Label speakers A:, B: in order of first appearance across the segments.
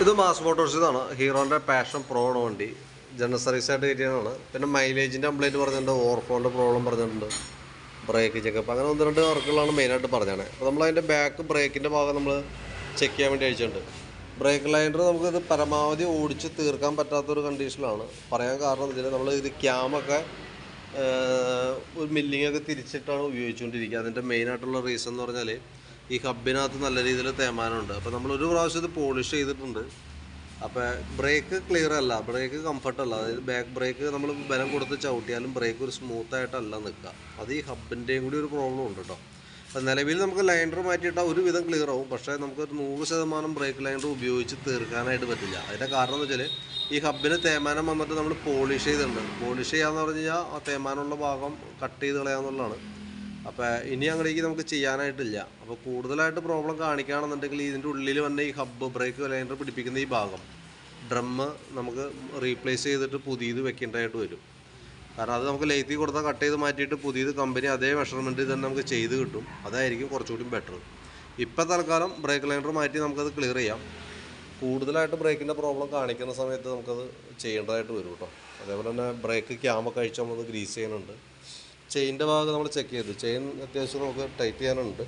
A: ഇത് mass മോട്ടോഴ്സിന്നാണ്. ഹീറോൻ്റെ passion pro ആണ് വണ്ടി. ജനറൽ സർവീസായിട്ട് കയറ്റിയതാണ്. പിന്നെ മൈലേജിൻ്റെ കംപ്ലൈൻറ്റ് പറഞ്ഞിട്ടുണ്ട്, ഓവർഫ്ലോൻ്റെ പ്രോബ്ലം പറഞ്ഞിട്ടുണ്ട്, ബ്രേക്ക് ചെക്കപ്പ്, അങ്ങനെ ഒന്ന് രണ്ട് വർക്കുകളാണ് മെയിനായിട്ട് പറഞ്ഞത്. അപ്പോൾ നമ്മളതിൻ്റെ ബാക്ക് ബ്രേക്കിൻ്റെ ഭാഗം നമ്മൾ ചെക്ക് ചെയ്യാൻ വേണ്ടി അയച്ചിട്ടുണ്ട്. ബ്രേക്ക് ലൈനർ നമുക്കിത് പരമാവധി ഓടിച്ച് തീർക്കാൻ പറ്റാത്തൊരു കണ്ടീഷനിലാണ്. പറയാൻ കാരണം എന്ന് വെച്ചാൽ നമ്മൾ ഇത് ക്യാമൊക്കെ ഒരു മില്ലിങ്ങൊക്കെ തിരിച്ചിട്ടാണ് ഉപയോഗിച്ചുകൊണ്ടിരിക്കുക. അതിൻ്റെ മെയിനായിട്ടുള്ള റീസൺ എന്ന് പറഞ്ഞാൽ ഈ ഹബിനകത്ത് നല്ല രീതിയിൽ തേമാനമുണ്ട്. അപ്പോൾ നമ്മളൊരു പ്രാവശ്യം ഇത് പോളിഷ് ചെയ്തിട്ടുണ്ട്. അപ്പോൾ ബ്രേക്ക് ക്ലിയർ അല്ല, ബ്രേക്ക് കംഫർട്ടല്ല. അതായത് ബാക്ക് ബ്രേക്ക് നമ്മൾ ബലം കൊടുത്ത് ചവിട്ടിയാലും ബ്രേക്ക് ഒരു സ്മൂത്തായിട്ടല്ല നിൽക്കുക. അത് ഈ ഹബിൻ്റെയും കൂടി ഒരു പ്രോബ്ലം ഉണ്ട് കേട്ടോ. അപ്പോൾ നിലവിൽ നമുക്ക് ലൈനർ മാറ്റിയിട്ടാൽ ഒരുവിധം ക്ലിയർ ആവും. പക്ഷേ നമുക്കൊരു 100% ബ്രേക്ക് ലൈനർ ഉപയോഗിച്ച് തീർക്കാനായിട്ട് പറ്റില്ല. അതിൻ്റെ കാരണം എന്ന് വെച്ചാൽ ഈ ഹബിന് തേമാനം വന്നിട്ട് നമ്മൾ പോളിഷ് ചെയ്തിട്ടുണ്ട്. പോളിഷ് ചെയ്യാന്ന് പറഞ്ഞു കഴിഞ്ഞാൽ ആ തേമാനമുള്ള ഭാഗം കട്ട് ചെയ്ത് കളയാന്നുള്ളതാണ്. അപ്പോൾ ഇനി അങ്ങടേക്ക് നമുക്ക് ചെയ്യാനായിട്ടില്ല. അപ്പോൾ കൂടുതലായിട്ട് പ്രോബ്ലം കാണിക്കുകയാണെന്നുണ്ടെങ്കിൽ ഇതിൻ്റെ ഉള്ളിൽ വന്ന ഈ ഹബ്ബ് ബ്രേക്ക് ലൈനർ പിടിപ്പിക്കുന്ന ഈ ഭാഗം ഡ്രമ്മ് നമുക്ക് റീപ്ലേസ് ചെയ്തിട്ട് പുതിയത് വെക്കേണ്ടതായിട്ട് വരും. കാരണം അത് നമുക്ക് ലേത്തി കൊടുത്താൽ കട്ട് ചെയ്ത് മാറ്റിയിട്ട് പുതിയത് കമ്പനി അതേ മെഷർമെൻറ്റിൽ തന്നെ നമുക്ക് ചെയ്ത് കിട്ടും. അതായിരിക്കും കുറച്ചുകൂടി ബെറ്റർ. ഇപ്പോൾ തൽക്കാലം ബ്രേക്ക് ലൈനർ മാറ്റി നമുക്കത് ക്ലിയർ ചെയ്യാം. കൂടുതലായിട്ട് ബ്രേക്കിൻ്റെ പ്രോബ്ലം കാണിക്കുന്ന സമയത്ത് നമുക്കത് ചെയ്യേണ്ടതായിട്ട് വരും കേട്ടോ. അതേപോലെ തന്നെ ബ്രേക്ക് ക്യാമൊക്കെ അഴിച്ച് നമ്മളത് ഗ്രീസ് ചെയ്യാനുണ്ട്. ചെയിൻ്റെ ഭാഗം നമ്മൾ ചെക്ക് ചെയ്തു. ചെയിൻ അത്യാവശ്യം നമുക്ക് ടൈറ്റ് ചെയ്യാനുണ്ട്.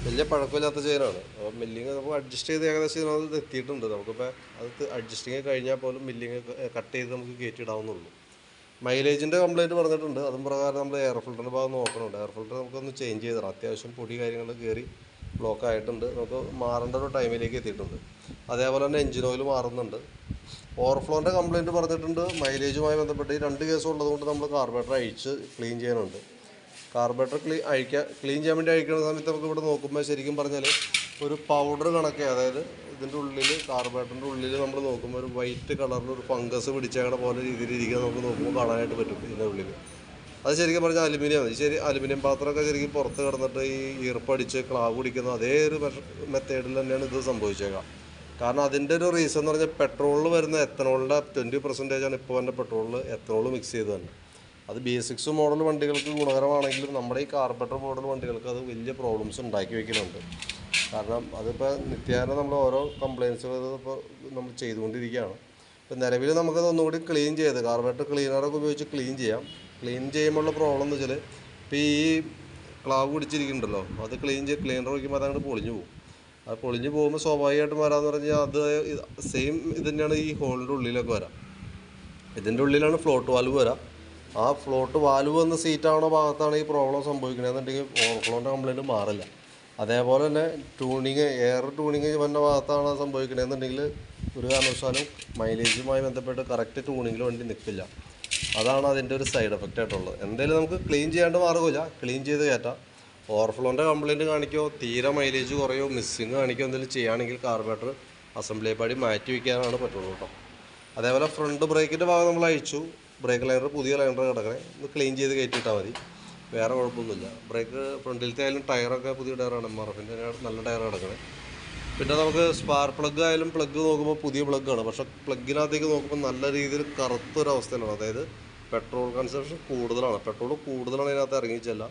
A: വലിയ പഴക്കമില്ലാത്ത ചെയിനാണ്. അപ്പോൾ മില്ലിങ് നമുക്ക് അഡ്ജസ്റ്റ് ചെയ്ത് ഏകദേശം ഇതിനകത്ത് എത്തിയിട്ടുണ്ട്. നമുക്കിപ്പോൾ അത് അഡ്ജസ്റ്റിങ് കഴിഞ്ഞാൽ പോലും മില്ലിങ് കട്ട് ചെയ്ത് നമുക്ക് കയറ്റിയിടാവുന്നുള്ളൂ. മൈലേജിൻ്റെ കംപ്ലയിൻറ്റ് പറഞ്ഞിട്ടുണ്ട്. അതും പ്രകാരം നമ്മൾ എയർ ഫിൽറ്ററിൻ്റെ ഭാഗം നോക്കണുണ്ട്. എയർ ഫിൽറ്റർ നമുക്കൊന്ന് ചേഞ്ച് ചെയ്തിടാം. അത്യാവശ്യം പൊടി കാര്യങ്ങൾ കയറി ബ്ലോക്ക് ആയിട്ടുണ്ട്. നമുക്ക് മാറേണ്ട ഒരു ടൈമിലേക്ക് എത്തിയിട്ടുണ്ട്. അതേപോലെ തന്നെ എഞ്ചിൻ ഓയിൽ മാറുന്നുണ്ട്. ഓവർഫ്ലോൻ്റെ കംപ്ലയിൻറ്റ് പറഞ്ഞിട്ടുണ്ട്. മൈലേജുമായി ബന്ധപ്പെട്ട് ഈ 2 കേസ് ഉള്ളതുകൊണ്ട് നമ്മൾ കാർബറേറ്റർ അഴിച്ച് ക്ലീൻ ചെയ്യാനുണ്ട്. കാർബറേറ്റർ ക്ലീൻ ചെയ്യാൻ വേണ്ടി അഴിക്കുന്ന സമയത്ത് നമുക്ക് ഇവിടെ നോക്കുമ്പോൾ ശരിക്കും പറഞ്ഞാൽ ഒരു പൗഡർ കണക്കെ, അതായത് ഇതിൻ്റെ ഉള്ളിൽ കാർബറേറ്ററിൻ്റെ ഉള്ളിൽ നമ്മൾ നോക്കുമ്പോൾ ഒരു വൈറ്റ് കളറിൽ ഒരു ഫംഗസ് പിടിച്ചേക്കണ പോലെ രീതിയിൽ ഇരിക്കുക നമുക്ക് നോക്കുമ്പോൾ കാണാനായിട്ട് പറ്റും. ഇതിൻ്റെ ഉള്ളിൽ അത് ശരിക്കും പറഞ്ഞാൽ അലുമിനിയം, ശരി അലുമിനിയം പാത്രമൊക്കെ ശരിക്കും പുറത്ത് കിടന്നിട്ട് ഈ ഈർപ്പടിച്ച് ക്ലാവ് പിടിക്കുന്ന അതേ ഒരു മെത്തേഡിൽ തന്നെയാണ് ഇത് സംഭവിച്ചേക്കാം. കാരണം അതിൻ്റെ ഒരു റീസൺ എന്ന് പറഞ്ഞാൽ പെട്രോളിൽ വരുന്ന എത്തനോളിൻ്റെ 20% ഇപ്പോൾ വന്ന പെട്രോളിൽ എത്തനോൾ മിക്സ് ചെയ്ത് തന്നെ. അത് BS6 മോഡൽ വണ്ടികൾക്ക് ഗുണകരമാണെങ്കിലും നമ്മുടെ ഈ കാർബറേറ്റർ മോഡൽ വണ്ടികൾക്ക് അത് വലിയ പ്രോബ്ലംസ് ഉണ്ടാക്കി വയ്ക്കുന്നുണ്ട്. കാരണം അതിപ്പോൾ നിത്യേന നമ്മൾ ഓരോ കംപ്ലയിൻസുകൾ ഇപ്പോൾ നമ്മൾ ചെയ്തുകൊണ്ടിരിക്കുകയാണ്. ഇപ്പോൾ നിലവിൽ നമുക്കത് ഒന്നുകൂടി ക്ലീൻ ചെയ്ത് കാർബറേറ്റർ ക്ലീനറൊക്കെ ഉപയോഗിച്ച് ക്ലീൻ ചെയ്യാം. ക്ലീൻ ചെയ്യുമ്പോഴുള്ള പ്രോബ്ലം എന്ന് വെച്ചാൽ ഇപ്പോൾ ഈ ക്ലാവ് പിടിച്ചിരിക്കുന്നുണ്ടല്ലോ, അത് ക്ലീനർ വയ്ക്കുമ്പോൾ അതങ്ങോട്ട് പൊളിഞ്ഞു പോകും. അത് പൊളിഞ്ഞ് പോകുമ്പോൾ സ്വാഭാവികമായിട്ടും വരാമെന്ന് പറഞ്ഞാൽ അത് സെയിം ഇത് തന്നെയാണ് ഈ ഹോളിൻ്റെ ഉള്ളിലൊക്കെ വരാം. ഇതിൻ്റെ ഉള്ളിലാണ് ഫ്ലോട്ട് വാൽവ് വരാം. ആ ഫ്ലോട്ട് വാൽവ് വന്ന് സീറ്റാവണ ഭാഗത്താണ് ഈ പ്രോബ്ലം സംഭവിക്കണമെന്നുണ്ടെങ്കിൽ ഓവർഫ്ലോൻ്റെ കംപ്ലയിൻറ്റ് മാറില്ല. അതേപോലെ തന്നെ എയർ ട്യൂണിങ് വന്ന ഭാഗത്താണ് സംഭവിക്കണമെന്നുണ്ടെങ്കിൽ ഒരു കാരണവശാലും മൈലേജുമായി ബന്ധപ്പെട്ട് കറക്റ്റ് ട്യൂണിങ്ങിൽ വണ്ടി നിൽക്കില്ല. അതാണ് അതിൻ്റെ ഒരു സൈഡ് എഫക്റ്റ് ആയിട്ടുള്ളത്. എന്തായാലും നമുക്ക് ക്ലീൻ ചെയ്യാണ്ട് മാർഗ്ഗമില്ല, ക്ലീൻ ചെയ്ത് കയറ്റാം. ഓവർഫ്ലോൻ്റെ കംപ്ലയിൻറ്റ് കാണിക്കോ, തീരെ മൈലേജ് കുറയോ, മിസ്സിങ് കാണിക്കോ എന്തെങ്കിലും ചെയ്യുകയാണെങ്കിൽ കാർബറേറ്റർ അസംബ്ലി പാടി മാറ്റി വയ്ക്കാനാണ് പറ്റുള്ളൂ കേട്ടോ. അതേപോലെ ഫ്രണ്ട് ബ്രേക്കിൻ്റെ ഭാഗം നമ്മൾ അഴിച്ചു. ബ്രേക്ക് ലൈനർ പുതിയ ലൈനർ കിടക്കണേ, ഒന്ന് ക്ലീൻ ചെയ്ത് കയറ്റിയിട്ടാൽ മതി, വേറെ കുഴപ്പമൊന്നുമില്ല. ബ്രേക്ക് ഫ്രണ്ടിലത്തെ ആയാലും ടയറൊക്കെ പുതിയ ടയറാണ്, MRFൻ്റെ നല്ല ടയർ കിടക്കണേ. പിന്നെ നമുക്ക് സ്പാർക്ക് പ്ലഗ് ആയാലും പ്ലഗ് നോക്കുമ്പോൾ പുതിയ പ്ലഗ്ഗാണ്. പക്ഷേ പ്ലഗിനകത്തേക്ക് നോക്കുമ്പോൾ നല്ല രീതിയിൽ കറുത്തൊരവസ്ഥയിലാണ്. അതായത് പെട്രോൾ കൺസംഷൻ കൂടുതലാണ്. പെട്രോൾ കൂടുതലാണ് ഇതിനകത്ത് ഇറങ്ങിച്ചല്ല.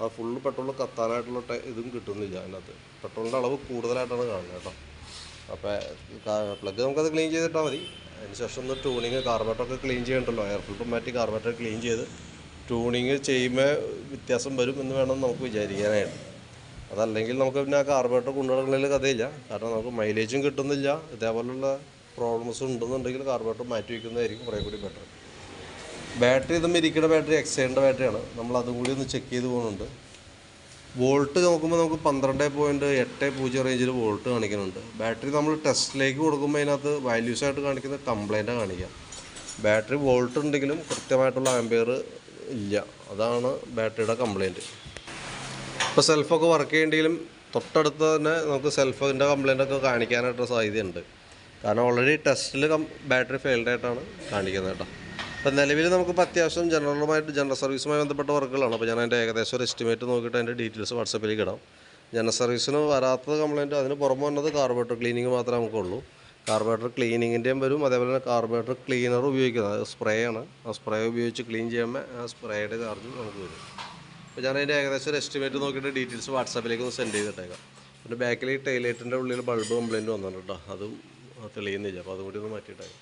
A: ആ ഫുള്ള് പെട്രോൾ കത്താനായിട്ടുള്ള ഇതും കിട്ടുന്നില്ല അതിനകത്ത്. പെട്രോളിൻ്റെ അളവ് കൂടുതലായിട്ടാണ് കാണുന്നത് കേട്ടോ. അപ്പോൾ പ്ലഗ് നമുക്കത് ക്ലീൻ ചെയ്തിട്ടാൽ മതി. അതിനുശേഷം ഒന്ന് ട്യൂണിങ് കാർബറേറ്ററൊക്കെ ക്ലീൻ ചെയ്യണ്ടല്ലോ. എയർ ഫിൽറ്റർ മാറ്റി കാർബറേറ്റർ ക്ലീൻ ചെയ്ത് ട്യൂണിങ് ചെയ്യുമ്പോൾ വ്യത്യാസം വരും എന്ന് വേണം നമുക്ക് വിചാരിക്കാനായിട്ട്. അതല്ലെങ്കിൽ നമുക്ക് പിന്നെ ആ കാർബറേറ്റർ കൊണ്ടുനടക്കുന്നതിൽ കഥയില്ല. കാരണം നമുക്ക് മൈലേജും കിട്ടുന്നില്ല. ഇതേപോലുള്ള പ്രോബ്ലംസ് ഉണ്ടെന്നുണ്ടെങ്കിൽ കാർബറേറ്റർ മാറ്റി വയ്ക്കുന്നതായിരിക്കും കുറേ കൂടി ബെറ്റർ. ബാറ്ററി ഇതും ഇരിക്കുന്ന ബാറ്ററി എക്സൈഡിൻ്റെ ബാറ്ററിയാണ്. നമ്മൾ അതും കൂടി ഒന്ന് ചെക്ക് ചെയ്ത് പോകുന്നുണ്ട്. വോൾട്ട് നോക്കുമ്പോൾ നമുക്ക് 12.80 റേഞ്ചിൽ വോൾട്ട് കാണിക്കുന്നുണ്ട്. ബാറ്ററി നമ്മൾ ടെസ്റ്റിലേക്ക് കൊടുക്കുമ്പോൾ അതിനകത്ത് വാല്യൂസായിട്ട് കാണിക്കുന്ന കംപ്ലൈൻറ്റാണ് കാണിക്കുക. ബാറ്ററി വോൾട്ട് ഉണ്ടെങ്കിലും കൃത്യമായിട്ടുള്ള ആംപിയർ ഇല്ല. അതാണ് ബാറ്ററിയുടെ കംപ്ലയിൻറ്റ്. ഇപ്പോൾ സെൽഫൊക്കെ വർക്ക് ചെയ്യേണ്ടെങ്കിലും തൊട്ടടുത്ത് തന്നെ നമുക്ക് സെൽഫിൻ്റെ കംപ്ലയിൻ്റൊക്കെ കാണിക്കാനായിട്ട് സാധ്യതയുണ്ട്. കാരണം ഓൾറെഡി ടെസ്റ്റിൽ ബാറ്ററി ഫെയിൽഡായിട്ടാണ് കാണിക്കുന്നത് കേട്ടോ. അപ്പോൾ നിലവിൽ നമുക്കിപ്പോൾ അത്യാവശ്യം ജനറൽ സർവീസുമായി ബന്ധപ്പെട്ട വർക്കുകളാണ്. അപ്പോൾ ഞാൻ അതിൻ്റെ ഏകദേശം ഒരു എസ്റ്റിമേറ്റ് നോക്കിയിട്ട് അതിൻ്റെ ഡീറ്റെയിൽസ് വാട്സപ്പിലേക്ക് ഇടാം. ജനറൽ സർവീസിന് വരാത്ത കംപ്ലയിൻറ്റ് അതിന് പുറമെ വന്നത് കാർബറേറ്റർ ക്ലീനിങ് മാത്രമേ നമുക്കുള്ളൂ. കാർബറേറ്റർ ക്ലീനിങ്ങിൻ്റെയും വരും. അതേപോലെ തന്നെ കാർബറേറ്റർ ക്ലീനർ ഉപയോഗിക്കുന്നത്, അത് സ്പ്രേ ആണ്. ആ സ്പ്രേ ഉപയോഗിച്ച് ക്ലീൻ ചെയ്യുമ്പോൾ ആ സ്പ്രേയുടെ ചാർജും നമുക്ക് വരും. അപ്പോൾ ഞാൻ അതിൻ്റെ ഏകദേശം ഒരു എസ്റ്റിമേറ്റ് നോക്കിയിട്ട് ഡീറ്റെയിൽസ് വാട്സാപ്പിലേക്ക് ഒന്ന് സെൻഡ് ചെയ്തിട്ടേക്കാം. പിന്നെ ബാക്കിൽ ഈ ടൈലൈറ്റിൻ്റെ ഉള്ളിൽ ബൾബ് കംപ്ലയിൻറ്റ് വന്നിട്ടുണ്ട് കേട്ടോ. അതും തെളിയുന്നില്ല. അപ്പോൾ അതും കൂടി ഒന്ന് മാറ്റിയിട്ടായി.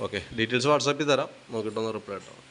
A: ഓക്കെ, ഡീറ്റെയിൽസ് വാട്സാപ്പിൽ തരാം, നോക്കിയിട്ടൊന്ന് റിപ്ലൈ ഇട്ടാം.